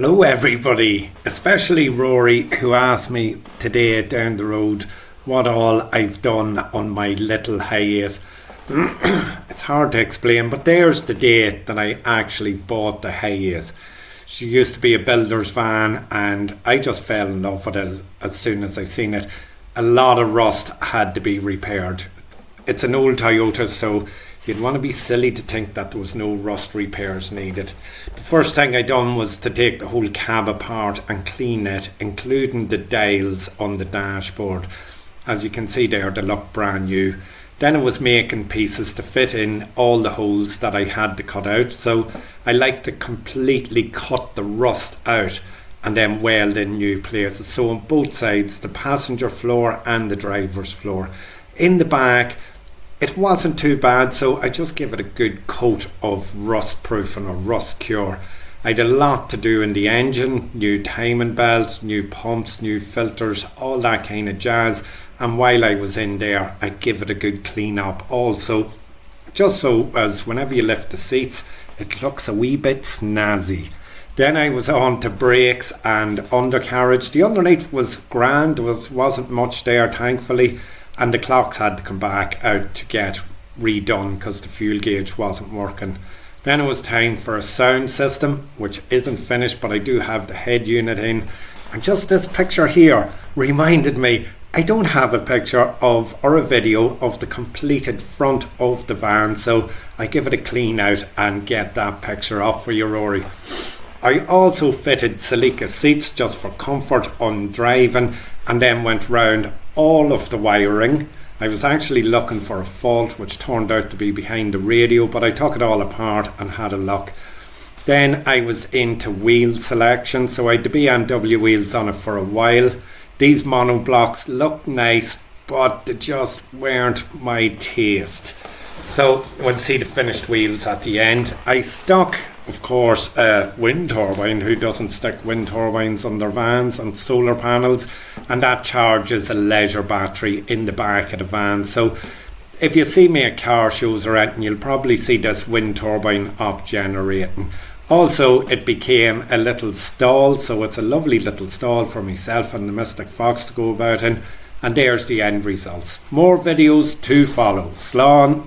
Hello everybody, especially Rory, who asked me today down the road what all I've done on my little Hiace. It's hard to explain, but there's the day that I actually bought the Hiace. She used to be a builder's van and I just fell in love with it as soon as I seen it. A lot of rust had to be repaired. It's an old Toyota, so you'd want to be silly to think that there was no rust repairs needed. The first thing I done was to take the whole cab apart and clean it, including the dials on the dashboard. As you can see there, they look brand new. Then I was making pieces to fit in all the holes that I had to cut out. So I like to completely cut the rust out and then weld in new places. So on both sides, the passenger floor and the driver's floor. In the back, it wasn't too bad, so I just give it a good coat of rust proofing or rust cure. I had a lot to do in the engine, new timing belts, new pumps, new filters, all that kind of jazz. And while I was in there, I give it a good clean up also, just so as whenever you lift the seats, it looks a wee bit snazzy. Then I was on to brakes and undercarriage. The underneath was grand, there wasn't much there thankfully. And the clocks had to come back out to get redone because the fuel gauge wasn't working. Then it was time for a sound system, which isn't finished, but I do have the head unit in. And just this picture here reminded me, I don't have a picture of or a video of the completed front of the van, so I give it a clean out and get that picture up for you, Rory. I also fitted Celica seats just for comfort on driving and then went round all of the wiring. I was actually looking for a fault which turned out to be behind the radio, but I took it all apart and had a look. Then I was into wheel selection, so I had the BMW wheels on it for a while. These monoblocks look nice, but they just weren't my taste. So we'll see the finished wheels at the end. I stuck, of course, a wind turbine. Who doesn't stick wind turbines on their vans and solar panels? And that charges a leisure battery in the back of the van. So if you see me at car shows or anything, you'll probably see this wind turbine up generating. Also, it became a little stall, so it's a lovely little stall for myself and the Mystic Fox to go about in. And there's the end results. More videos to follow. Slán.